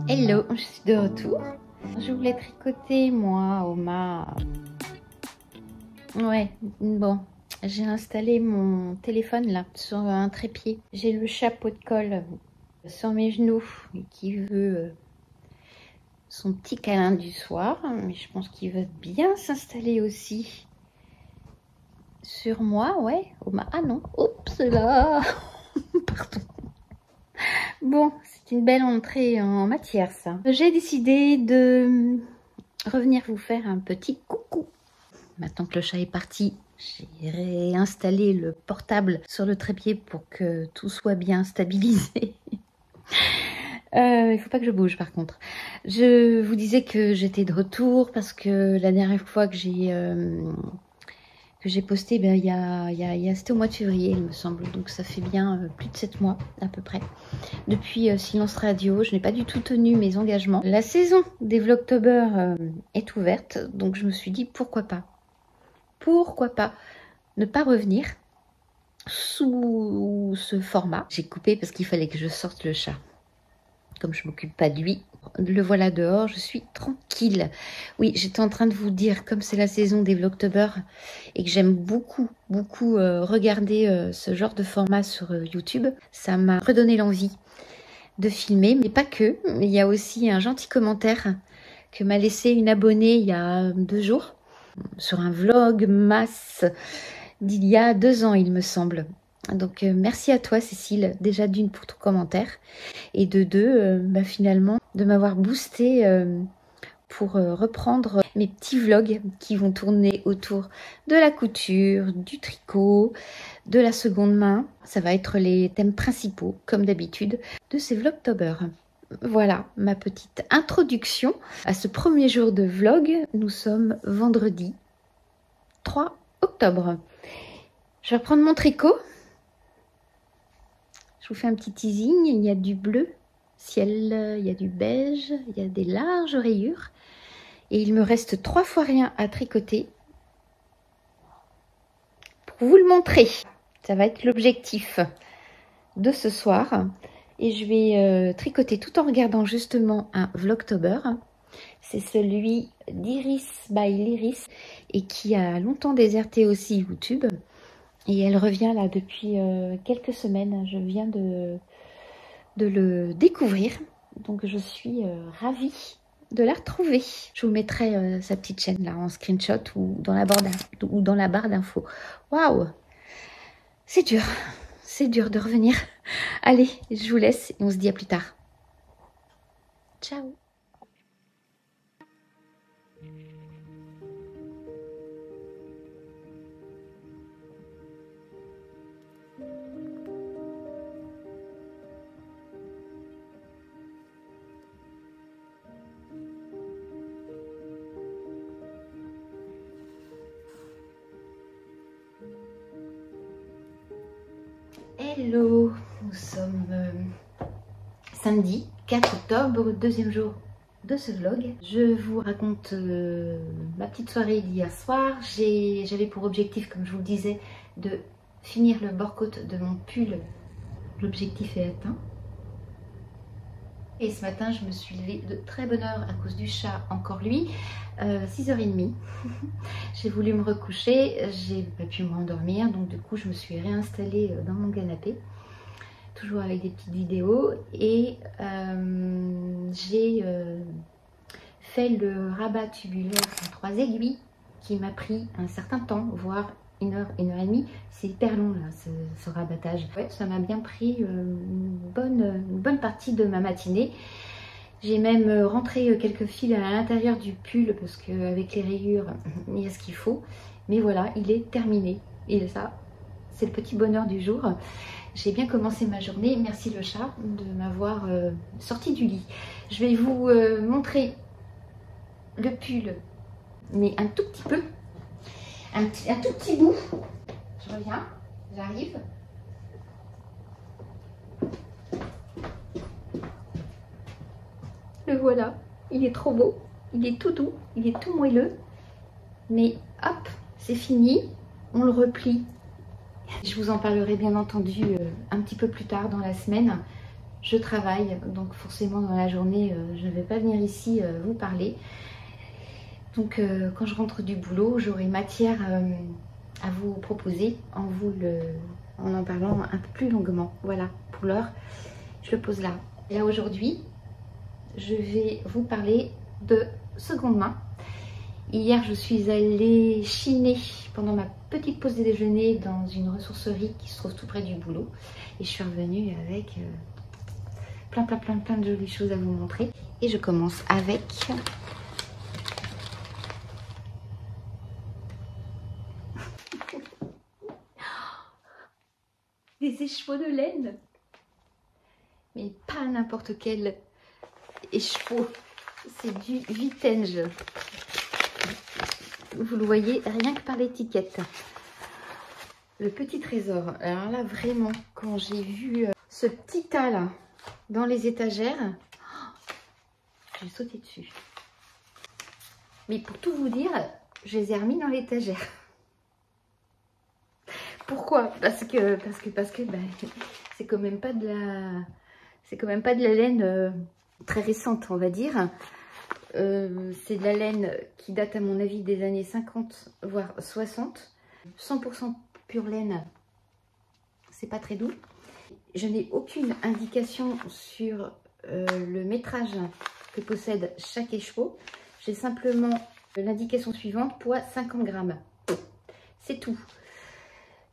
Hello, je suis de retour. Je voulais tricoter moi, Oma. Ouais, bon, j'ai installé mon téléphone là sur un trépied. J'ai le chapeau de colle sur mes genoux qui veut son petit câlin du soir, mais je pense qu'il veut bien s'installer aussi sur moi, ouais. Oma, ah non, oups là, pardon. Bon, c'est une belle entrée en matière ça. J'ai décidé de revenir vous faire un petit coucou. Maintenant que le chat est parti, j'ai réinstallé le portable sur le trépied pour que tout soit bien stabilisé. Il faut pas que je bouge par contre. Je vous disais que j'étais de retour parce que la dernière fois que j'ai posté, ben, c'était au mois de février il me semble, donc ça fait bien plus de 7 mois à peu près. Depuis Silence Radio, je n'ai pas du tout tenu mes engagements. La saison des Vlogtober est ouverte, donc je me suis dit pourquoi pas ne pas revenir sous ce format. J'ai coupé parce qu'il fallait que je sorte le chat. Comme je m'occupe pas de lui, le voilà dehors, je suis tranquille. Oui, j'étais en train de vous dire, comme c'est la saison des Vlogtober et que j'aime beaucoup regarder ce genre de format sur YouTube, ça m'a redonné l'envie de filmer, mais pas que. Il y a aussi un gentil commentaire que m'a laissé une abonnée il y a 2 jours sur un vlog masse d'il y a 2 ans, il me semble. Donc merci à toi Cécile, déjà d'une pour ton commentaire et de deux finalement de m'avoir boosté pour reprendre mes petits vlogs qui vont tourner autour de la couture, du tricot, de la seconde main. Ça va être les thèmes principaux comme d'habitude de ces Vlogtober. Voilà ma petite introduction à ce premier jour de vlog. Nous sommes vendredi 3 octobre. Je vais reprendre mon tricot. Je vous fais un petit teasing. Il y a du bleu ciel, il y a du beige, il y a des larges rayures. Et il me reste 3 fois rien à tricoter pour vous le montrer. Ça va être l'objectif de ce soir. Et je vais tricoter tout en regardant justement un Vlogtober. C'est celui d'Iris by Lyris et qui a longtemps déserté aussi YouTube. Et elle revient là depuis quelques semaines. Je viens de le découvrir. Donc je suis ravie de la retrouver. Je vous mettrai sa petite chaîne là en screenshot ou dans la barre d'infos. Waouh! C'est dur de revenir. Allez, je vous laisse et on se dit à plus tard. Ciao! Hello, nous sommes samedi 4 octobre, deuxième jour de ce vlog. Je vous raconte ma petite soirée d'hier soir. J'avais pour objectif, comme je vous le disais, de finir le bord-côte de mon pull. L'objectif est atteint. Et ce matin, je me suis levée de très bonne heure à cause du chat, encore lui, 6h30. J'ai voulu me recoucher, j'ai pas pu me rendormir, donc du coup, je me suis réinstallée dans mon canapé, toujours avec des petites vidéos, et j'ai fait le rabat tubulaire en 3 aiguilles qui m'a pris un certain temps, voire 1h, 1h30. C'est hyper long là, ce rabattage. Ouais, ça m'a bien pris une bonne partie de ma matinée. J'ai même rentré quelques fils à l'intérieur du pull parce qu'avec les rayures, il y a ce qu'il faut. Mais voilà, il est terminé. Et ça, c'est le petit bonheur du jour. J'ai bien commencé ma journée. Merci le chat de m'avoir sorti du lit. Je vais vous montrer le pull, mais un tout petit peu. Un tout petit bout. Je reviens, j'arrive. Le voilà, il est trop beau, il est tout doux, il est tout moelleux. Mais hop, c'est fini, on le replie. Je vous en parlerai bien entendu un petit peu plus tard dans la semaine. je travaille, donc forcément dans la journée, je ne vais pas venir ici vous parler. Donc quand je rentre du boulot, j'aurai matière à vous proposer en en parlant un peu plus longuement. Voilà, pour l'heure, je le pose là. Et là aujourd'hui, je vais vous parler de seconde main. Hier, je suis allée chiner pendant ma petite pause déjeuner dans une ressourcerie qui se trouve tout près du boulot. Et je suis revenue avec plein de jolies choses à vous montrer. Et je commence avec des écheveaux de laine. Mais pas n'importe quel écheveau. C'est du vintage. Vous le voyez rien que par l'étiquette. Le petit trésor. Alors là, vraiment, quand j'ai vu ce petit tas là dans les étagères, j'ai sauté dessus. Mais pour tout vous dire, je les ai remis dans l'étagère. Pourquoi? Parce que ben, c'est quand même pas de la laine très récente, on va dire. C'est de la laine qui date à mon avis des années 50 voire 60. 100% pure laine, c'est pas très doux. Je n'ai aucune indication sur le métrage que possède chaque écheveau. J'ai simplement l'indication suivante: poids 50 grammes. C'est tout.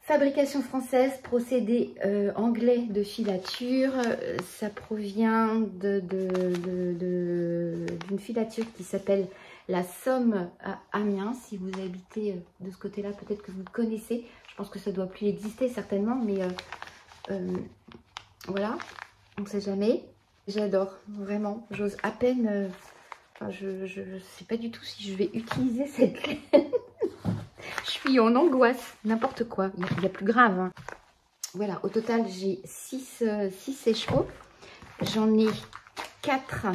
Fabrication française, procédé anglais de filature. Ça provient d'une filature qui s'appelle la Somme à Amiens. Si vous habitez de ce côté-là, peut-être que vous connaissez. Je pense que ça ne doit plus exister certainement, mais voilà, on ne sait jamais. J'adore, vraiment. J'ose à peine... enfin, je ne sais pas du tout si je vais utiliser cette laine. Je suis en angoisse, n'importe quoi. Il y a plus grave. Hein. Voilà, au total, j'ai 6 écheveaux. J'en ai 4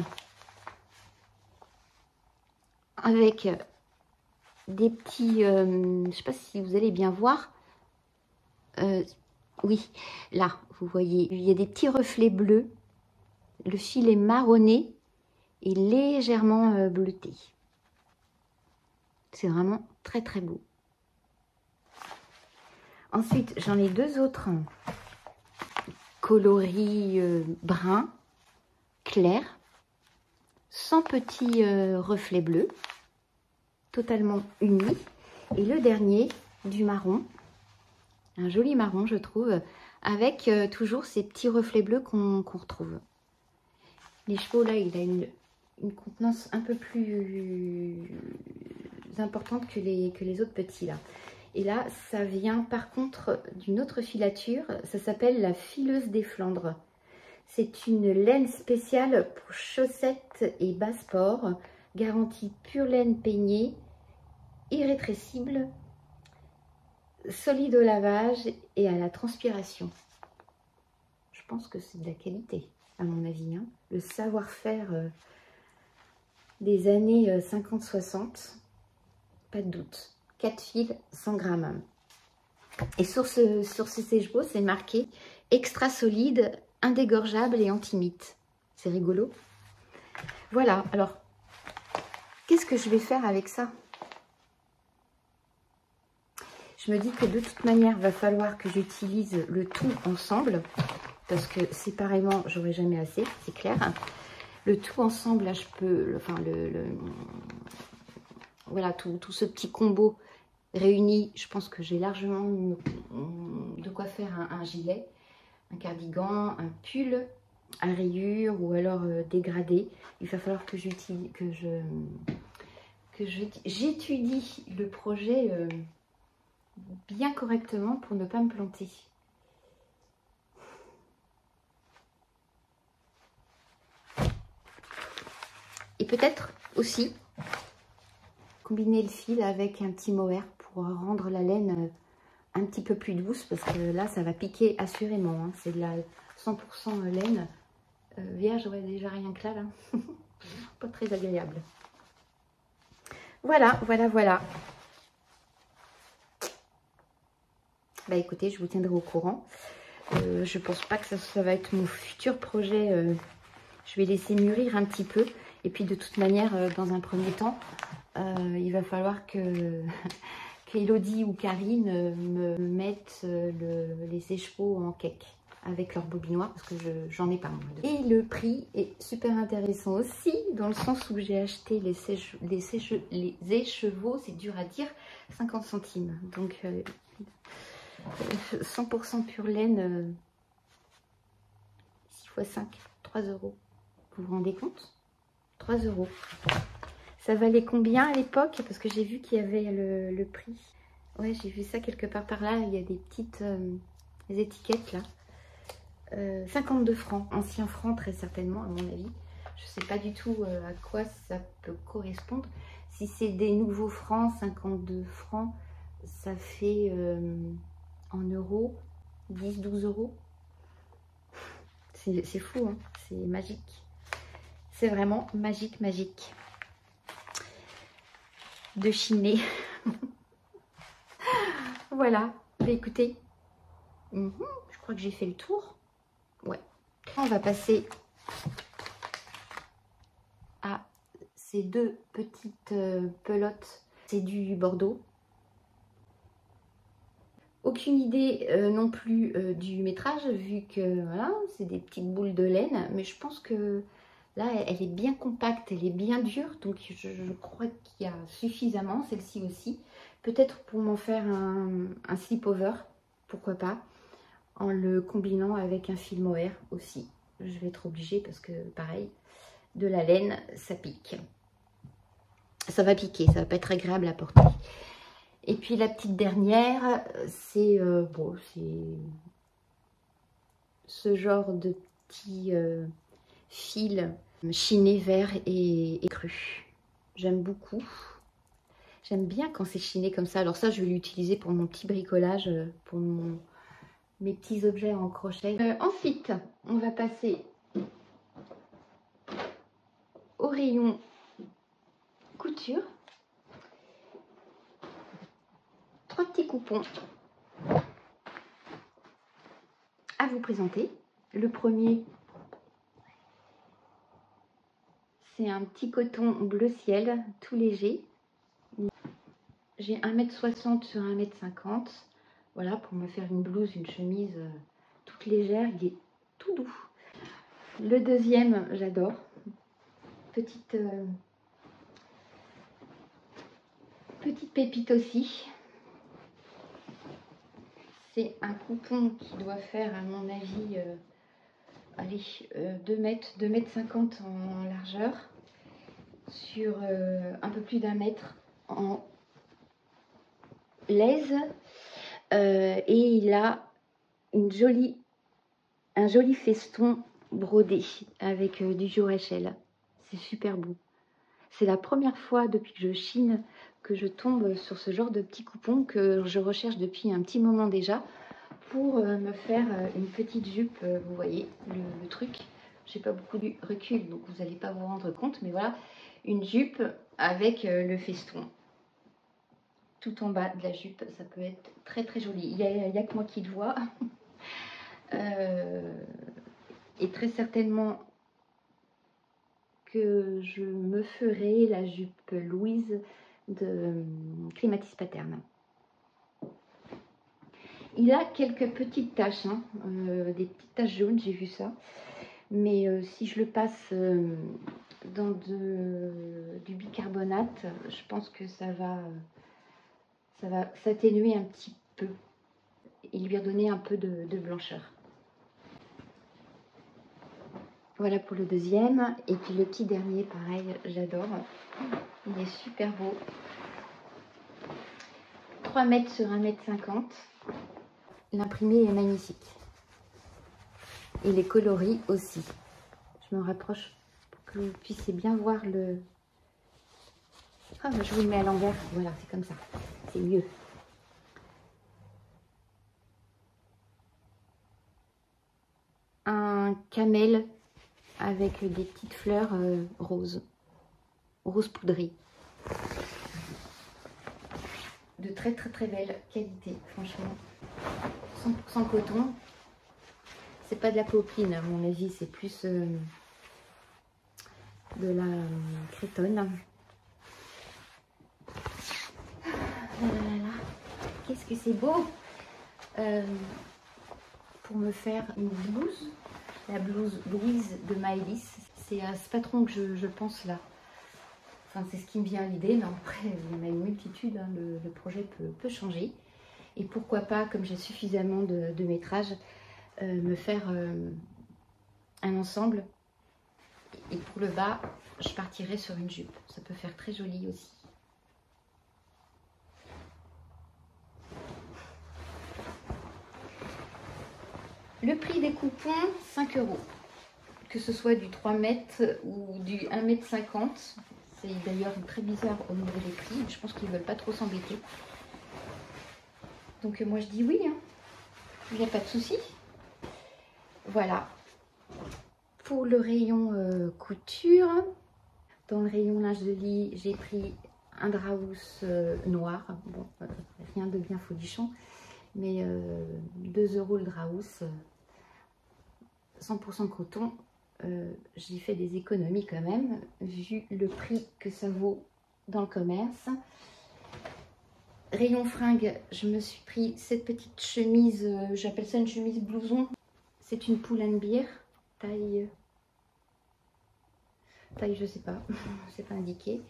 avec des petits... je ne sais pas si vous allez bien voir. Oui, là, vous voyez, il y a des petits reflets bleus. Le fil est marronné et légèrement bleuté. C'est vraiment très très beau. Ensuite, j'en ai 2 autres coloris brun clair, sans petits reflets bleus, totalement unis. Et le dernier, du marron, un joli marron je trouve, avec toujours ces petits reflets bleus qu'on retrouve. Les chevaux là, il a une contenance un peu plus importante que les autres petits là. Et là, ça vient par contre d'une autre filature, ça s'appelle la fileuse des Flandres. C'est une laine spéciale pour chaussettes et bas-sport, garantie pure laine peignée, irrétrécible, solide au lavage et à la transpiration. Je pense que c'est de la qualité, à mon avis. Hein. Le savoir-faire des années 50-60, pas de doute. 4 fils, 100 grammes. Et sur ces écheveaux, c'est marqué extra solide, indégorgeable et anti-mite. C'est rigolo. Voilà, alors, qu'est-ce que je vais faire avec ça? Je me dis que de toute manière, il va falloir que j'utilise le tout ensemble, parce que séparément, j'aurai jamais assez, c'est clair. Le tout ensemble, là, je peux, enfin, voilà, tout ce petit combo réuni, je pense que j'ai largement de quoi faire un gilet, un cardigan, un pull à rayures ou alors dégradé. Il va falloir que j'étudie le projet bien correctement pour ne pas me planter. Et peut-être aussi combiner le fil avec un petit mohair pour rendre la laine un petit peu plus douce, parce que là ça va piquer assurément. Hein. C'est de la 100% laine vierge, ouais, déjà rien que là. Pas très agréable. Voilà. Bah écoutez, je vous tiendrai au courant. Je pense pas que ça va être mon futur projet. Je vais laisser mûrir un petit peu. Et puis de toute manière, dans un premier temps, il va falloir que qu'Elodie ou Karine me mettent les sèche-chevaux en cake avec leur bobinoir parce que j'en ai pas moi. Et le prix est super intéressant aussi dans le sens où j'ai acheté les écheveaux, c'est dur à dire, 50 centimes. Donc 100% pure laine, 6 x 5, 3 euros. Vous vous rendez compte? 3 euros. Ça valait combien à l'époque? Parce que j'ai vu qu'il y avait le prix. Ouais, j'ai vu ça quelque part par là. Il y a des petites étiquettes là. 52 francs. Ancien franc très certainement à mon avis. Je sais pas du tout à quoi ça peut correspondre. Si c'est des nouveaux francs, 52 francs, ça fait en euros 10-12 euros. C'est fou, hein, c'est magique. C'est vraiment magique, magique. De chiner. Voilà. Bah, écoutez, je crois que j'ai fait le tour. Ouais. On va passer à ces deux petites pelotes. C'est du Bordeaux. Aucune idée non plus du métrage, vu que voilà, c'est des petites boules de laine. Mais je pense que là, elle est bien compacte, elle est bien dure. Donc je crois qu'il y a suffisamment, celle-ci aussi. Peut-être pour m'en faire un slip-over, pourquoi pas, en le combinant avec un fil mohair aussi. Je vais être obligée parce que pareil, de la laine, ça pique. Ça va piquer, ça va pas être agréable à porter. Et puis la petite dernière, c'est bon, c'est ce genre de petit fil chiné vert et cru. J'aime beaucoup. J'aime bien quand c'est chiné comme ça. Alors ça, je vais l'utiliser pour mon petit bricolage, pour mes petits objets en crochet. Ensuite, on va passer au rayon couture. 3 petits coupons à vous présenter. Le premier, c'est un petit coton bleu ciel, tout léger. J'ai 1,60 m sur 1,50 m. Voilà, pour me faire une blouse, une chemise toute légère. Il est tout doux. Le deuxième, j'adore. Petite pépite aussi. C'est un coupon qui doit faire, à mon avis, allez, 2 mètres, 2,50 m en largeur, sur un peu plus d'1 mètre en laise. Et il a un joli feston brodé avec du Joachel. C'est super beau. C'est la première fois depuis que je chine que je tombe sur ce genre de petit coupon que je recherche depuis un petit moment déjà pour me faire une petite jupe. Vous voyez le truc. J'ai pas beaucoup de recul donc vous n'allez pas vous rendre compte, mais voilà, une jupe avec le feston tout en bas de la jupe. Ça peut être très très joli. Il y a que moi qui le vois. Et très certainement que je me ferai la jupe Louise de Clématis Paterne. Il a quelques petites taches, hein, des petites taches jaunes, j'ai vu ça. Mais si je le passe dans du bicarbonate, je pense que ça va s'atténuer un petit peu et lui redonner un peu de blancheur. Voilà pour le deuxième. Et puis le petit dernier, pareil, j'adore. Il est super beau. 3 mètres sur 1,50 m. L'imprimé est magnifique. Et les coloris aussi. Je me rapproche pour que vous puissiez bien voir le... Ah, je vous le mets à l'envers. Voilà, c'est comme ça. C'est mieux. Un camel avec des petites fleurs roses. Rose poudrée. De très très très belle qualité, franchement. 100% coton. C'est pas de la popeline à mon avis, c'est plus de la crétonne. Qu'est-ce que c'est beau, pour me faire une blouse, la blouse Louise de Maëlys. C'est à ce patron que je pense là. Enfin, c'est ce qui me vient à l'idée, mais après, il y en a une multitude, hein, le projet peut changer. Et pourquoi pas, comme j'ai suffisamment de métrage, me faire un ensemble. Et pour le bas, je partirai sur une jupe. Ça peut faire très joli aussi. Le prix des coupons, 5 €. Que ce soit du 3 mètres ou du 1,50 m. C'est d'ailleurs très bizarre au niveau des prix. Je pense qu'ils ne veulent pas trop s'embêter. Donc moi je dis oui, hein. Il n'y a pas de souci. Voilà. Pour le rayon couture, dans le rayon linge de lit, j'ai pris un draus noir. Bon, rien de bien folichon. Mais 2 € le draus. 100% coton. J'y fais des économies quand même, vu le prix que ça vaut dans le commerce. Rayon fringues, je me suis pris cette petite chemise, j'appelle ça une chemise blouson. C'est une Pull&Bear, taille je sais pas, c'est pas indiqué.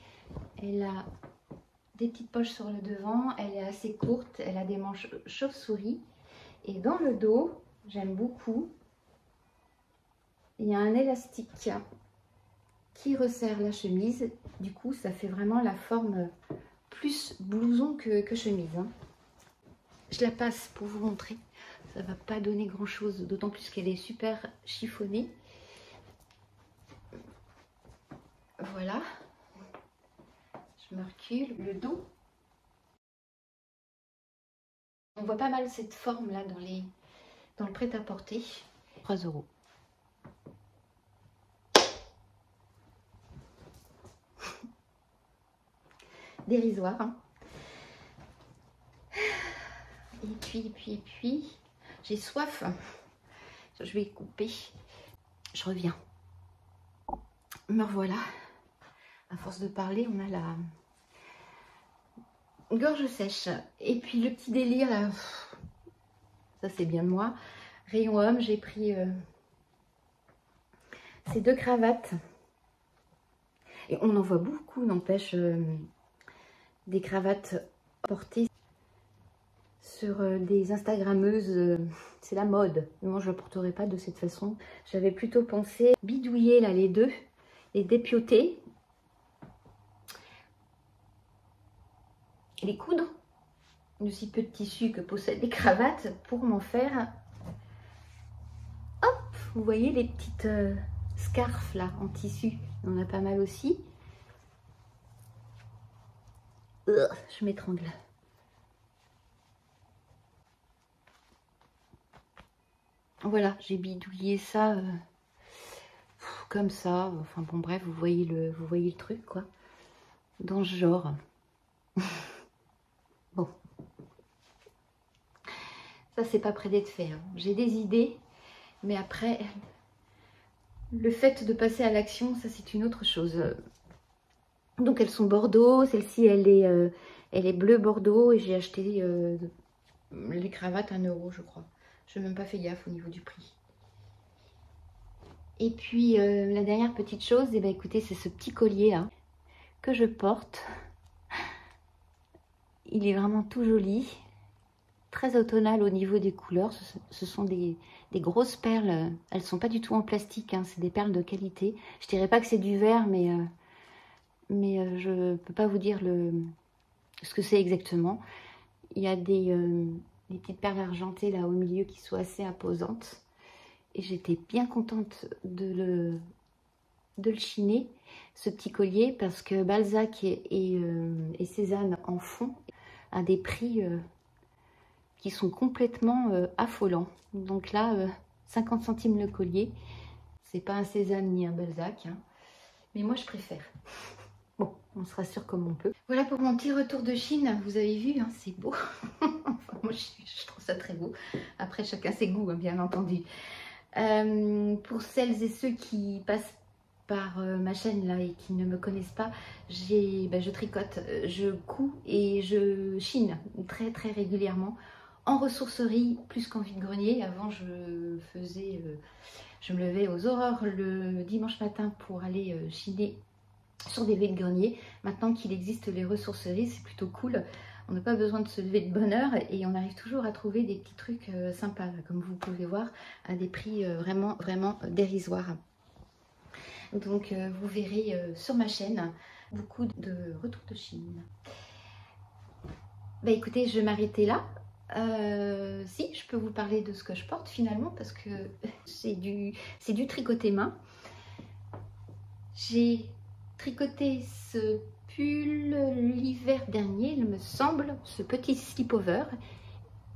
Elle a des petites poches sur le devant, elle est assez courte, elle a des manches chauve-souris. Et dans le dos, j'aime beaucoup, il y a un élastique qui resserre la chemise. Du coup, ça fait vraiment la forme plus blouson que chemise, hein. Je la passe pour vous montrer. Ça va pas donner grand chose, d'autant plus qu'elle est super chiffonnée. Voilà. Je me recule. Le dos. On voit pas mal cette forme là dans le prêt-à-porter. 3 €. Dérisoire, hein. Et puis, j'ai soif. Je vais couper. Je reviens. Me revoilà. À force de parler, on a la gorge sèche. Et puis le petit délire là, ça c'est bien de moi. Rayon homme, j'ai pris ces 2 cravates. Et on en voit beaucoup, n'empêche, des cravates portées sur des Instagrammeuses. C'est la mode. Moi, je ne porterai pas de cette façon. J'avais plutôt pensé bidouiller là les deux, les dépioter, les coudre de si peu de tissu que possèdent les cravates pour m'en faire, hop, vous voyez les petites scarfs là en tissu. On en a pas mal aussi. Je m'étrangle. Voilà, j'ai bidouillé ça comme ça. Enfin bon, bref, vous voyez le truc quoi. Dans ce genre. Bon. Ça, c'est pas près d'être fait, hein. J'ai des idées, mais après, le fait de passer à l'action, ça c'est une autre chose. Donc elles sont bordeaux. Celle-ci, elle est bleu bordeaux et j'ai acheté les cravates 1 € je crois. Je n'ai même pas fait gaffe au niveau du prix. Et puis la dernière petite chose, eh ben, écoutez, c'est ce petit collier là que je porte. Il est vraiment tout joli, très automnal au niveau des couleurs. Ce sont des grosses perles. Elles sont pas du tout en plastique, hein. C'est des perles de qualité. Je dirais pas que c'est du verre, mais je peux pas vous dire ce que c'est exactement. Il y a des petites perles argentées là au milieu qui sont assez imposantes. Et j'étais bien contente de le chiner, ce petit collier, parce que Balzac et Cézanne en font à des prix qui sont complètement affolants. Donc là, 50 centimes le collier. C'est pas un Cézanne ni un Balzac, hein. Mais moi je préfère. Bon, on se rassure comme on peut. Voilà pour mon petit retour de Chine. Vous avez vu, hein, c'est beau. Enfin, moi, je trouve ça très beau. Après, chacun ses goûts, hein, bien entendu. Pour celles et ceux qui passent par ma chaîne là et qui ne me connaissent pas, je tricote, je couds et je chine très très régulièrement en ressourcerie plus qu'en vide-grenier. Avant je me levais aux aurores le dimanche matin pour aller chiner sur des vide-greniers. Maintenant qu'il existe les ressourceries, c'est plutôt cool. On n'a pas besoin de se lever de bonne heure et on arrive toujours à trouver des petits trucs sympas, comme vous pouvez voir, à des prix vraiment, vraiment dérisoires. Donc vous verrez sur ma chaîne beaucoup de retours de Chine. Bah écoutez, je vais m'arrêter là. Si, je peux vous parler de ce que je porte finalement parce que c'est du tricoté main. J'ai tricoté ce pull l'hiver dernier, il me semble, ce petit slip-over.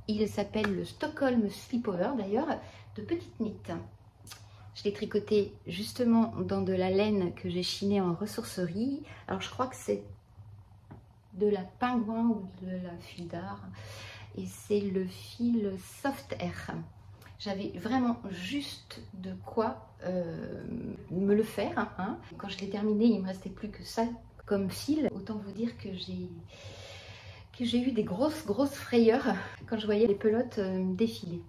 Il s'appelle le Stockholm Slip-over d'ailleurs, de petite knit. Je l'ai tricoté justement dans de la laine que j'ai chinée en ressourcerie. Alors je crois que c'est de la pingouin ou de la fil d'art. Et c'est le fil Soft Air. J'avais vraiment juste de quoi me le faire. Hein. Quand je l'ai terminé, il ne me restait plus que ça comme fil. Autant vous dire que j'ai eu des grosses frayeurs quand je voyais les pelotes défiler.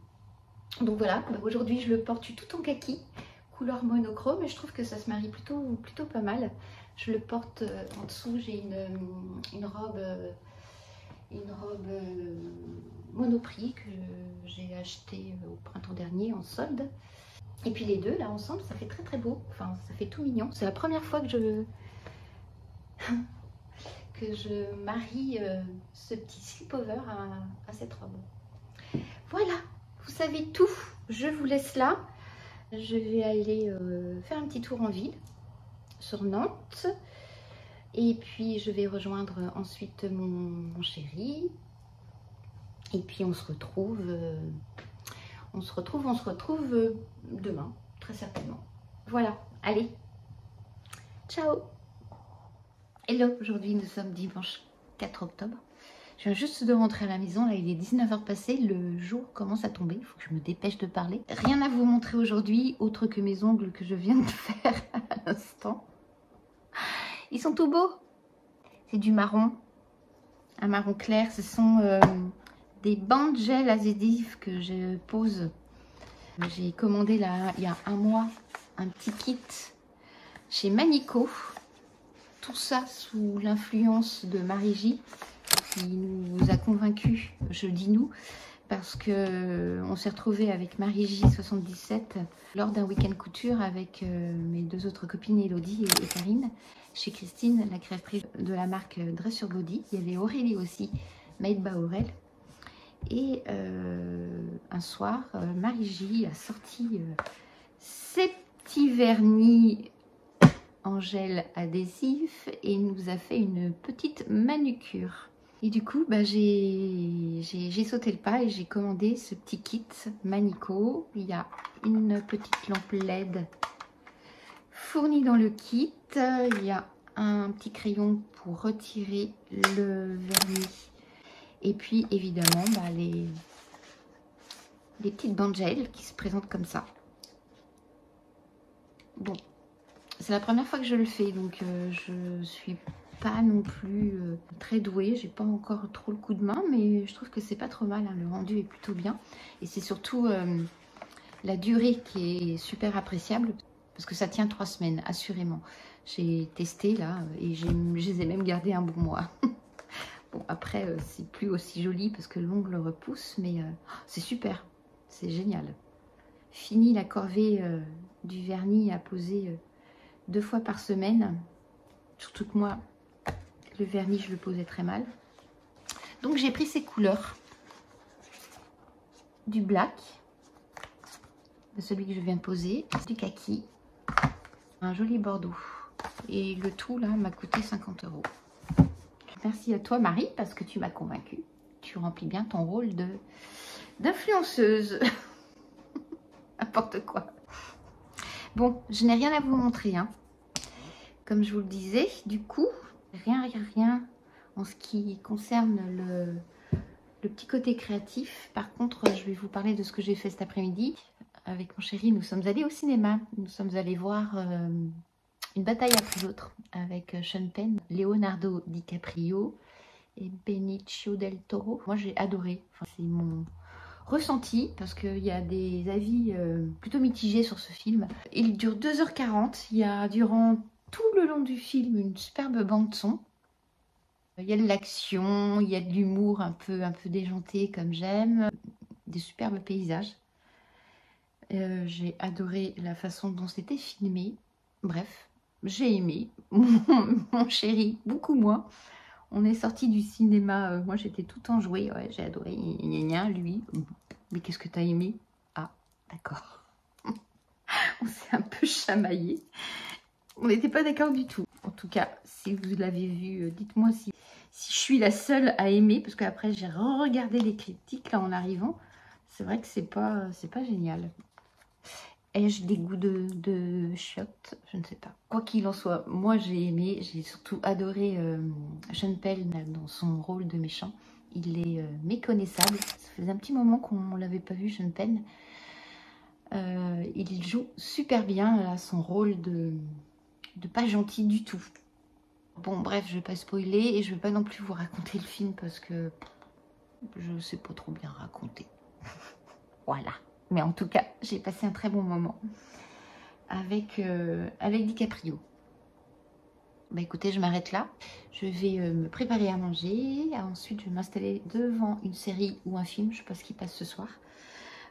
Donc voilà, aujourd'hui je le porte tout en kaki, couleur monochrome, et je trouve que ça se marie plutôt pas mal. Je le porte en dessous, j'ai une robe Monoprix que j'ai acheté au printemps dernier en solde. Et puis les deux là ensemble, ça fait très beau, enfin ça fait tout mignon. C'est la première fois que je marie ce petit slip-over à cette robe. Voilà, vous savez tout, je vous laisse là. Je vais aller faire un petit tour en ville, sur Nantes. Et puis je vais rejoindre ensuite mon chéri. Et puis on se retrouve demain, très certainement. Voilà, allez, ciao. Hello, aujourd'hui nous sommes dimanche 4 octobre. Je viens juste de rentrer à la maison, là il est 19h passé, le jour commence à tomber, il faut que je me dépêche de parler. Rien à vous montrer aujourd'hui, autre que mes ongles que je viens de faire à l'instant. Ils sont tout beaux. C'est du marron, un marron clair, ce sont des bandes gel adhésifs que je pose. J'ai commandé là, il y a un mois un petit kit chez Manico. Tout ça sous l'influence de Marie-J qui nous a convaincus, je dis nous, parce que on s'est retrouvé avec Marie-J77 lors d'un week-end couture avec mes deux autres copines, Elodie et Karine, chez Christine, la créatrice de la marque Dress Your Body. Il y avait Aurélie aussi, Made by Aurel. Et un soir, Marie-J a sorti ses petits vernis en gel adhésif et nous a fait une petite manucure. Et du coup, j'ai sauté le pas et j'ai commandé ce petit kit Manico. Il y a une petite lampe LED fournie dans le kit. Il y a un petit crayon pour retirer le vernis. Et puis évidemment, les petites bandes gel qui se présentent comme ça. Bon, c'est la première fois que je le fais, donc je suis pas non plus très douée. J'ai pas encore trop le coup de main, mais je trouve que c'est pas trop mal. Hein. Le rendu est plutôt bien. Et c'est surtout la durée qui est super appréciable, parce que ça tient 3 semaines, assurément. J'ai testé là, et je les ai même gardés un bon mois. Bon, après, c'est plus aussi joli parce que l'ongle repousse, mais c'est super, c'est génial. Fini la corvée du vernis à poser 2 fois par semaine. Surtout que moi, le vernis, je le posais très mal. Donc, j'ai pris ces couleurs. Du black, de celui que je viens de poser, du kaki, un joli bordeaux. Et le tout, là, m'a coûté 50 €. Merci à toi, Marie, parce que tu m'as convaincue. Tu remplis bien ton rôle d'influenceuse. N'importe quoi. Bon, je n'ai rien à vous montrer, hein. Comme je vous le disais, du coup, rien en ce qui concerne le petit côté créatif. Par contre, je vais vous parler de ce que j'ai fait cet après-midi. avec mon chéri, nous sommes allés au cinéma. Nous sommes allés voir Une bataille après l'autre avec Sean Penn, Leonardo DiCaprio et Benicio del Toro. Moi, j'ai adoré. Enfin, c'est mon ressenti parce qu'il y a des avis plutôt mitigés sur ce film. Il dure 2h40. Il y a durant tout le long du film une superbe bande son. Il y a de l'action, il y a de l'humour un peu déjanté comme j'aime, des superbes paysages. J'ai adoré la façon dont c'était filmé. Bref, j'ai aimé. Mon chéri, beaucoup moins. On est sorti du cinéma, moi j'étais tout enjouée, ouais, j'ai adoré. Gna gna, lui, mais qu'est-ce que t'as aimé? Ah, d'accord. On s'est un peu chamaillé. On n'était pas d'accord du tout. En tout cas, si vous l'avez vu, dites-moi si je suis la seule à aimer, parce qu'après j'ai regardé les critiques là en arrivant. C'est vrai que c'est pas génial. Ai-je des goûts de chiottes? Je ne sais pas. Quoi qu'il en soit, moi j'ai aimé, j'ai surtout adoré Sean Penn dans son rôle de méchant. Il est méconnaissable. Ça faisait un petit moment qu'on ne l'avait pas vu, Sean Penn. Il joue super bien là, son rôle de pas gentil du tout. Bon bref, je ne vais pas spoiler et je ne vais pas non plus vous raconter le film parce que je ne sais pas trop bien raconter. Voilà. Mais en tout cas, j'ai passé un très bon moment avec DiCaprio. Bah écoutez, je m'arrête là. Je vais me préparer à manger. Ensuite, je vais m'installer devant une série ou un film. Je ne sais pas ce qui passe ce soir.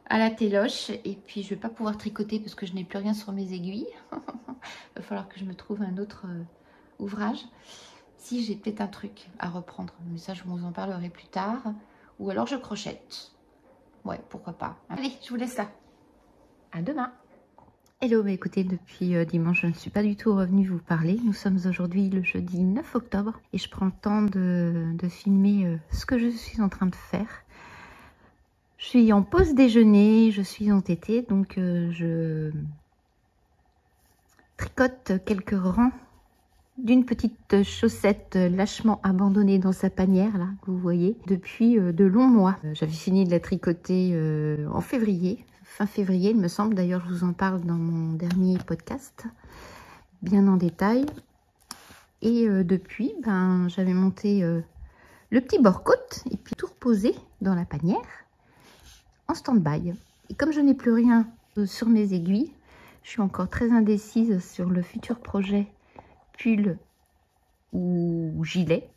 À la téloche. Et puis, je ne vais pas pouvoir tricoter parce que je n'ai plus rien sur mes aiguilles. Il va falloir que je me trouve un autre ouvrage. Si j'ai peut-être un truc à reprendre. Mais ça, je vous en parlerai plus tard. Ou alors, je crochette. Ouais, pourquoi pas. Allez, je vous laisse là. À demain. Hello, bah écoutez, depuis dimanche, je ne suis pas du tout revenue vous parler. Nous sommes aujourd'hui le jeudi 9 octobre et je prends le temps de filmer ce que je suis en train de faire. Je suis en pause déjeuner, je suis entêtée, donc je tricote quelques rangs d'une petite chaussette lâchement abandonnée dans sa panière, là, que vous voyez, depuis de longs mois. J'avais fini de la tricoter en février, fin février, il me semble. D'ailleurs, je vous en parle dans mon dernier podcast, bien en détail. Et depuis, ben, j'avais monté le petit bord-côte et puis tout reposé dans la panière en stand-by. Et comme je n'ai plus rien sur mes aiguilles, je suis encore très indécise sur le futur projet pull ou gilet,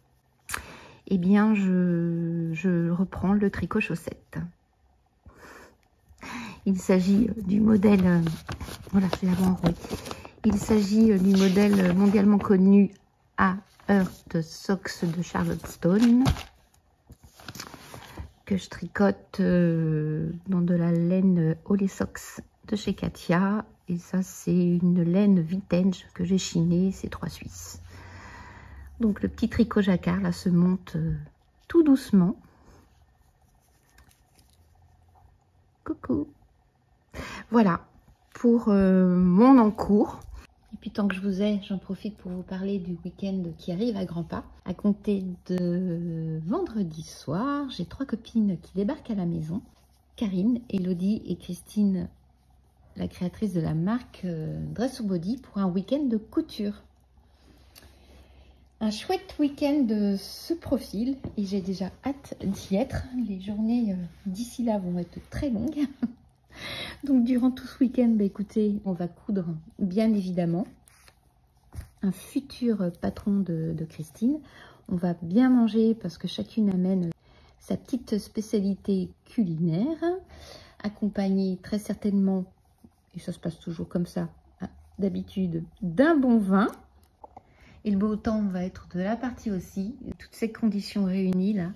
eh bien je reprends le tricot chaussette. Il s'agit du modèle, voilà, c'est avant, oui. Il s'agit du modèle mondialement connu A-Earth Socks de Charlottestone, que je tricote dans de la laine Olé Socks de chez Katia. Et ça, c'est une laine vintage que j'ai chinée, c'est 3 Suisses. Donc le petit tricot jacquard là se monte tout doucement. Coucou. Voilà pour mon encours. Et puis tant que je vous ai, j'en profite pour vous parler du week-end qui arrive à grands pas. À compter de vendredi soir, j'ai 3 copines qui débarquent à la maison. Karine, Elodie et Christine, la créatrice de la marque Dress or Body, pour un week-end de couture. Un chouette week-end se profile et j'ai déjà hâte d'y être. Les journées d'ici là vont être très longues. Donc durant tout ce week-end, bah, écoutez, on va coudre bien évidemment un futur patron de Christine. On va bien manger parce que chacune amène sa petite spécialité culinaire, accompagnée très certainement, et ça se passe toujours comme ça d'habitude, d'un bon vin. Et le beau temps va être de la partie aussi. Toutes ces conditions réunies là,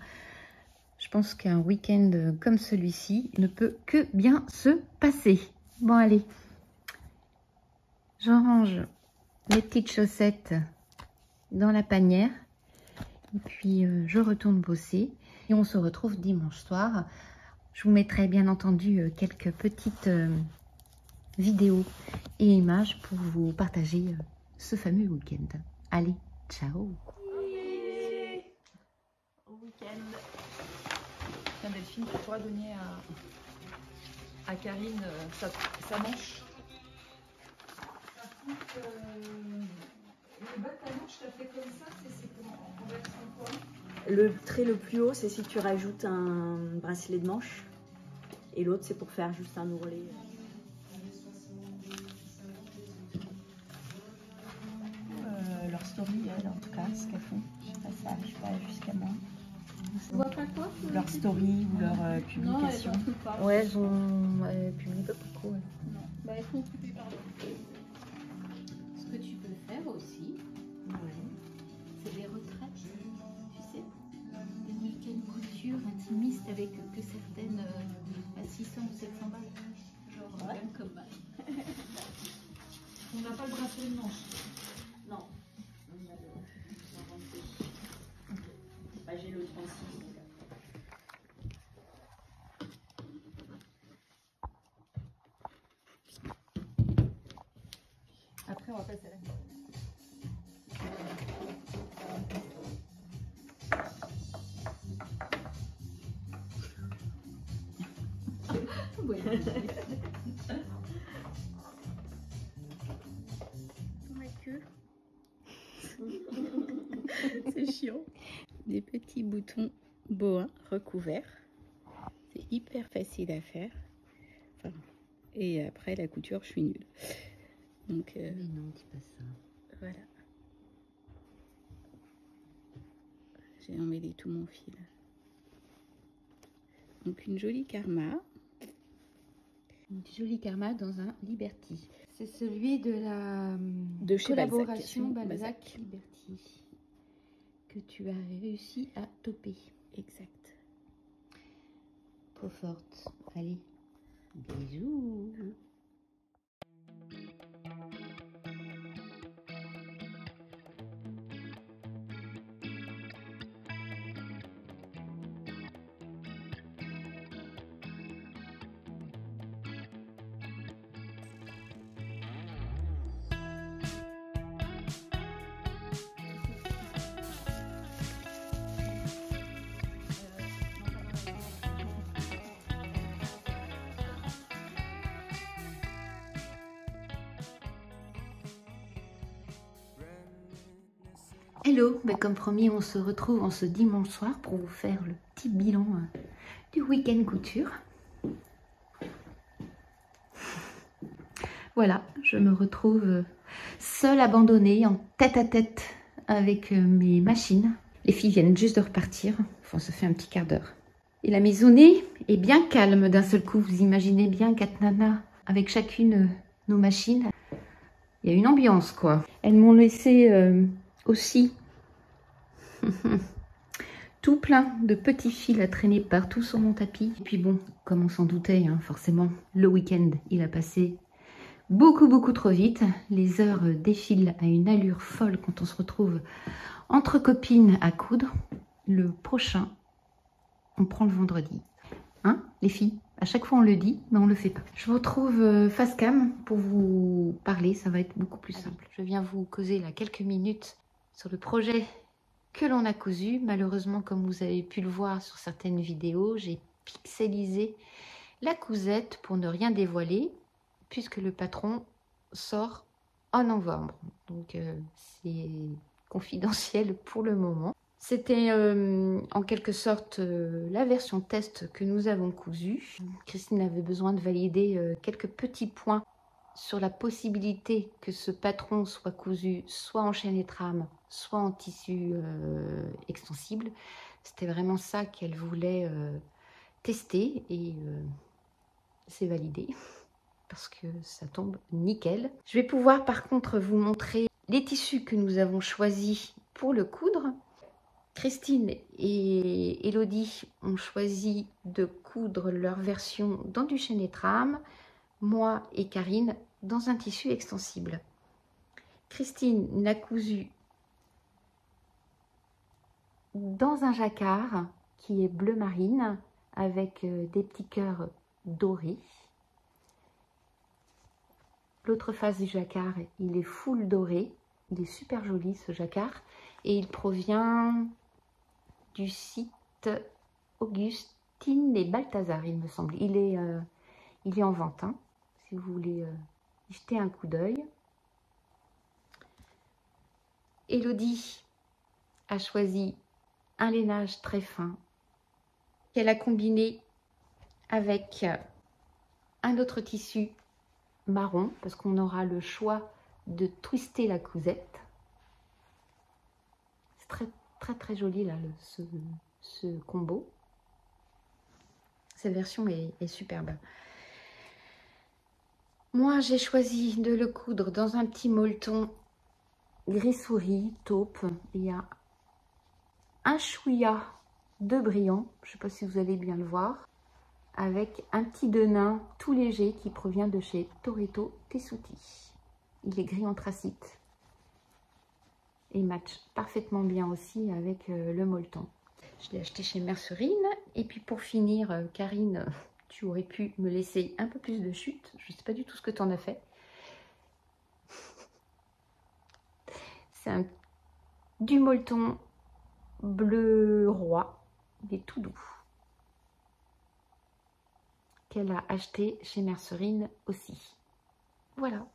je pense qu'un week-end comme celui-ci ne peut que bien se passer. Bon allez, j'en range mes petites chaussettes dans la panière. Et puis je retourne bosser. Et on se retrouve dimanche soir. Je vous mettrai bien entendu quelques petites vidéos et images pour vous partager ce fameux week-end. Allez, ciao. Au week-end. Tiens Delphine, tu pourras donner à à Karine sa manche. Le bas de ta manche, tu as fait comme ça, c'est en version quoi? Le trait le plus haut, c'est si tu rajoutes un bracelet de manche. Et l'autre, c'est pour faire juste un ourlet. Leur story, elles, en tout cas, ce qu'elles font. Je sais pas si ça arrive pas jusqu'à moi. Tu vois pas quoi? Leur story ou leur publication. Non, ouais, elles ont publié pas beaucoup. Ouais. Non, bah elles sont occupées par là. Ce que tu peux faire aussi, c'est des retraites, tu sais, des week-end couture intimistes avec que certaines à 600 ou 700 balles. Genre même comme balle. On n'a pas le bracelet de manche. Non. Bah, j'ai le 36. Donc. Après, on va passer à la Ma queue. C'est chiant. Des petits boutons boa recouverts. C'est hyper facile à faire. Enfin, et après la couture, je suis nulle. Donc, mais non, dis pas ça. Voilà. J'ai emmêlé tout mon fil. Donc une jolie karma. Une jolie karma dans un Liberty. C'est celui de la collaboration Balzac Liberty que tu as réussi à toper. Exact. Trop forte. Allez, bisous. Hello, comme promis, on se retrouve en ce dimanche soir pour vous faire le petit bilan du week-end couture. Voilà, je me retrouve seule, abandonnée, en tête-à-tête avec mes machines. Les filles viennent juste de repartir, enfin ça fait un petit quart d'heure. Et la maisonnée est bien calme d'un seul coup, vous imaginez bien 4 nanas avec chacune nos machines. Il y a une ambiance quoi. Elles m'ont laissé aussi tout plein de petits fils à traîner partout sur mon tapis. Et puis bon, comme on s'en doutait, hein, forcément, le week-end, il a passé beaucoup trop vite. Les heures défilent à une allure folle quand on se retrouve entre copines à coudre. Le prochain, on prend le vendredi. Hein, les filles? À chaque fois on le dit, mais on le fait pas. Je vous retrouve face cam pour vous parler, ça va être beaucoup plus simple. Je viens vous causer là quelques minutes sur le projet que l'on a cousu. Malheureusement, comme vous avez pu le voir sur certaines vidéos, j'ai pixelisé la cousette pour ne rien dévoiler, puisque le patron sort en novembre. Donc c'est confidentiel pour le moment. C'était en quelque sorte la version test que nous avons cousue. Christine avait besoin de valider quelques petits points sur la possibilité que ce patron soit cousu soit en chaîne et trame, soit en tissu extensible. C'était vraiment ça qu'elle voulait tester et c'est validé parce que ça tombe nickel. Je vais pouvoir par contre vous montrer les tissus que nous avons choisis pour le coudre. Christine et Elodie ont choisi de coudre leur version dans du chaîne et trame. Moi et Karine dans un tissu extensible. Christine l'a cousu dans un jacquard qui est bleu marine avec des petits cœurs dorés. L'autre face du jacquard, il est full doré. Il est super joli ce jacquard et il provient du site Augustine et Balthazar, il me semble. Il Il est en vente, hein, si vous voulez y jeter un coup d'œil. Elodie a choisi un lainage très fin qu'elle a combiné avec un autre tissu marron, parce qu'on aura le choix de twister la cousette. C'est très très très joli là, ce combo. Cette version est superbe. Moi, j'ai choisi de le coudre dans un petit molleton gris souris, taupe. Il y a un chouïa de brillant, je ne sais pas si vous allez bien le voir, avec un petit denain tout léger qui provient de chez Toretto Tessuti. Il est gris anthracite et match parfaitement bien aussi avec le molleton. Je l'ai acheté chez Mercerine. Et puis pour finir, Karine, tu aurais pu me laisser un peu plus de chute. Je ne sais pas du tout ce que tu en as fait. C'est du molleton bleu roi. Il est tout doux. Qu'elle a acheté chez Mercerine aussi. Voilà.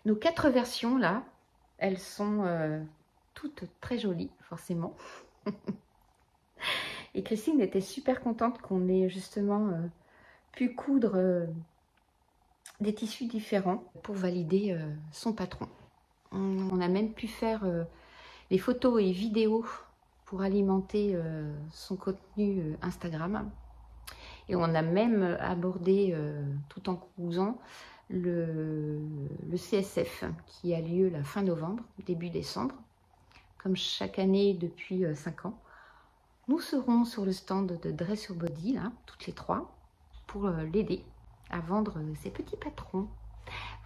Nos 4 versions là, elles sont toutes très jolies, forcément. Et Christine était super contente qu'on ait justement pu coudre des tissus différents pour valider son patron. On a même pu faire les photos et vidéos pour alimenter son contenu Instagram. Et on a même abordé, tout en cousant, le CSF qui a lieu la fin novembre, début décembre. Comme chaque année depuis 5 ans. Nous serons sur le stand de Dress Your Body, là, toutes les 3, pour l'aider à vendre ses petits patrons.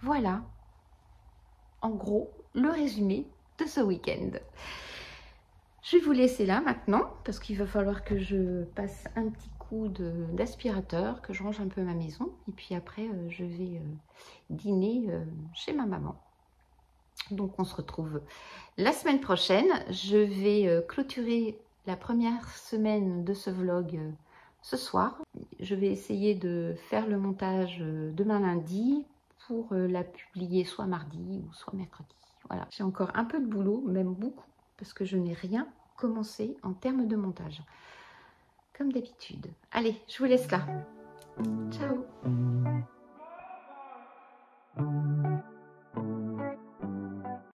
Voilà, en gros, le résumé de ce week-end. Je vais vous laisser là maintenant, parce qu'il va falloir que je passe un petit coup d'aspirateur, que je range un peu ma maison. Et puis après, je vais dîner chez ma maman. Donc on se retrouve la semaine prochaine. Je vais clôturer la première semaine de ce vlog ce soir. Je vais essayer de faire le montage demain lundi pour la publier soit mardi ou soit mercredi. Voilà, j'ai encore un peu de boulot, même beaucoup, parce que je n'ai rien commencé en termes de montage. Comme d'habitude. Allez, je vous laisse là. Ciao.